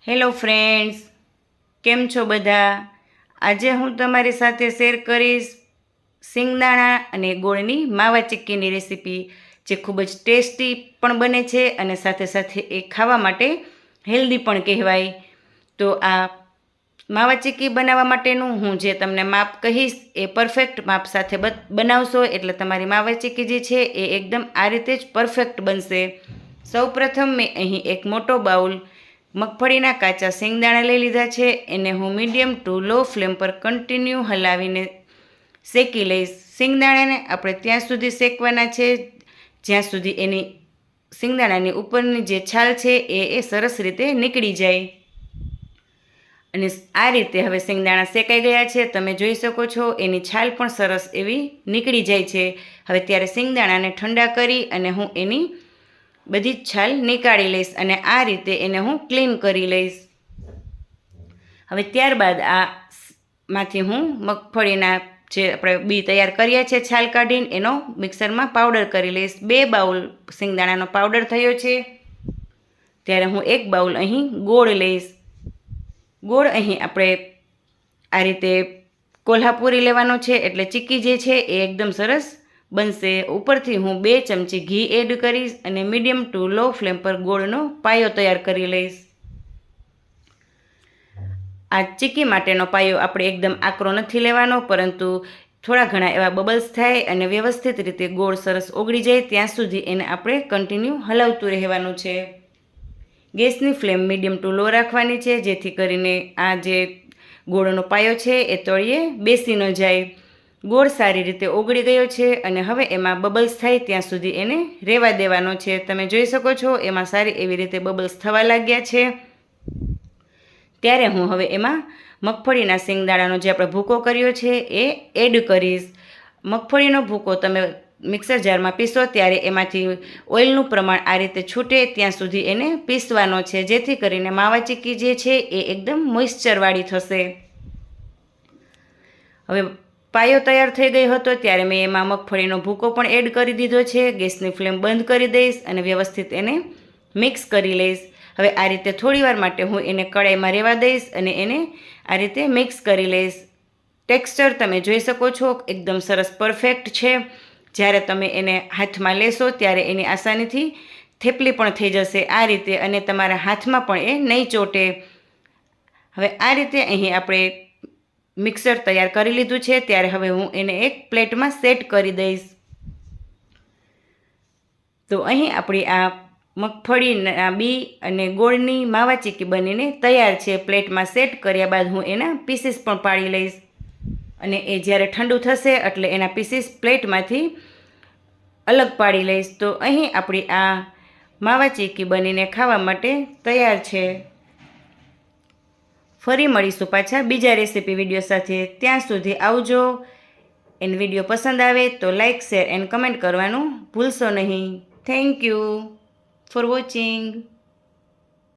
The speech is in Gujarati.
હેલો ફ્રેન્ડ્સ, કેમ છો બધા? આજે હું તમારી સાથે શેર કરીશ સિંગદાણા અને ગોળની માવા ચીક્કીની રેસીપી, જે ખૂબ જ ટેસ્ટી પણ બને છે અને સાથે સાથે એ ખાવા માટે હેલ્ધી પણ કહેવાય. તો આ માવા ચીક્કી બનાવવા માટેનું હું જે તમને માપ કહીશ એ પરફેક્ટ માપ સાથે બનાવશો એટલે તમારી માવા ચીક્કી જે છે એ એકદમ આ રીતે જ પરફેક્ટ બનશે. સૌપ્રથમ મેં અહીં એક મોટો બાઉલ મગફળીના કાચા શેંગદાણા લઈ લીધા છે. એને હું મીડિયમ ટુ લો ફ્લેમ પર કન્ટિન્યુ હલાવીને શેકી લઈશ. શેંગદાણાને આપણે ત્યાં સુધી શેકવાના છે જ્યાં સુધી એની શેંગદાણાની ઉપરની જે છાલ છે એ સરસ રીતે નીકળી જાય. અને આ રીતે હવે શેંગદાણા શેકાઈ ગયા છે, તમે જોઈ શકો છો એની છાલ પણ સરસ એવી નીકળી જાય છે. હવે ત્યારે શેંગદાણાને ઠંડા કરી અને હું એની બધી જ છાલ નીકાળી લઈશ અને આ રીતે એને હું ક્લીન કરી લઈશ. હવે ત્યારબાદ આ માંથી હું મગફળીના જે આપણે બી તૈયાર કર્યા છે છાલ કાઢીને એનો મિક્સરમાં પાવડર કરી લઈશ. 2 બાઉલ શેંગદાણાનો પાવડર થયો છે. ત્યારે હું 1 બાઉલ અહીં ગોળ લઈશ. ગોળ અહીં આપણે આ રીતે કોલ્હાપુરી લેવાનો છે એટલે ચીક્કી જે છે એ એકદમ સરસ બનશે. ઉપરથી હું 2 ચમચી ઘી એડ કરીશ અને મીડિયમ ટુ લો ફ્લેમ પર ગોળનો પાયો તૈયાર કરી લઈશ. આ ચીક્કી માટેનો પાયો આપણે એકદમ આકરો નથી લેવાનો, પરંતુ થોડા ઘણા એવા બબલ્સ થાય અને વ્યવસ્થિત રીતે ગોળ સરસ ઓગળી જાય ત્યાં સુધી એને આપણે કન્ટિન્યુ હલાવતું રહેવાનું છે. ગેસની ફ્લેમ મીડિયમ ટુ લો રાખવાની છે, જેથી કરીને આ જે ગોળનો પાયો છે એ તળિયે બેસી ન જાય. ગોળ સારી રીતે ઓગળી ગયો છે અને હવે એમાં બબલ્સ થાય ત્યાં સુધી એને રહેવા દેવાનો છે. તમે જોઈ શકો છો એમાં સારી એવી રીતે બબલ્સ થવા લાગ્યા છે. ત્યારે હું હવે એમાં મગફળીના શેંગદાણાનો જે આપણે ભૂકો કર્યો છે એ એડ કરીશ. મગફળીનો ભૂકો તમે મિક્સર જારમાં પીસો ત્યારે એમાંથી ઓઇલનું પ્રમાણ આ રીતે છૂટે ત્યાં સુધી એને પીસવાનો છે, જેથી કરીને માવા ચીક્કી જે છે એ એકદમ મોઇશ્ચરવાળી થશે. હવે પાયો તૈયાર થઈ ગયો હતો ત્યારે મેં એમાં મગફળીનો ભૂકો પણ એડ કરી દીધો છે. ગેસની ફ્લેમ બંધ કરી દઈશ અને વ્યવસ્થિત એને મિક્સ કરી લઈશ. હવે આ રીતે થોડીવાર માટે હું એને કડાઈમાં રહેવા દઈશ અને એને આ રીતે મિક્સ કરી લઈશ. ટેક્સચર તમે જોઈ શકો છો એકદમ સરસ પરફેક્ટ છે. જ્યારે તમે એને હાથમાં લેશો ત્યારે એની આસાનીથી થેપલી પણ થઈ જશે આ રીતે, અને તમારા હાથમાં પણ એ નહીં ચોટે. હવે આ રીતે અહીં આપણે મિક્સર તૈયાર કરી લીધું છે. ત્યારે હવે હું એને એક પ્લેટમાં સેટ કરી દઈશ. તો અહીં આપણી આ મગફળીના બી અને ગોળની માવા ચીક્કી બનીને તૈયાર છે. પ્લેટમાં સેટ કર્યા બાદ હું એના પીસીસ પણ પાડી લઈશ અને એ જ્યારે ઠંડુ થશે એટલે એના પીસીસ પ્લેટમાંથી અલગ પાડી લઈશ. તો અહીં આપણી આ માવા ચીક્કી બનીને ખાવા માટે તૈયાર છે. ફરી મળીશું પાછા બીજા રેસીપી વિડીયો સાથે. ત્યાં સુધી આવજો. એન વિડીયો પસંદ આવે તો લાઇક, શેર એન્ડ કમેન્ટ કરવાનું ભૂલશો નહીં. Thank you for watching.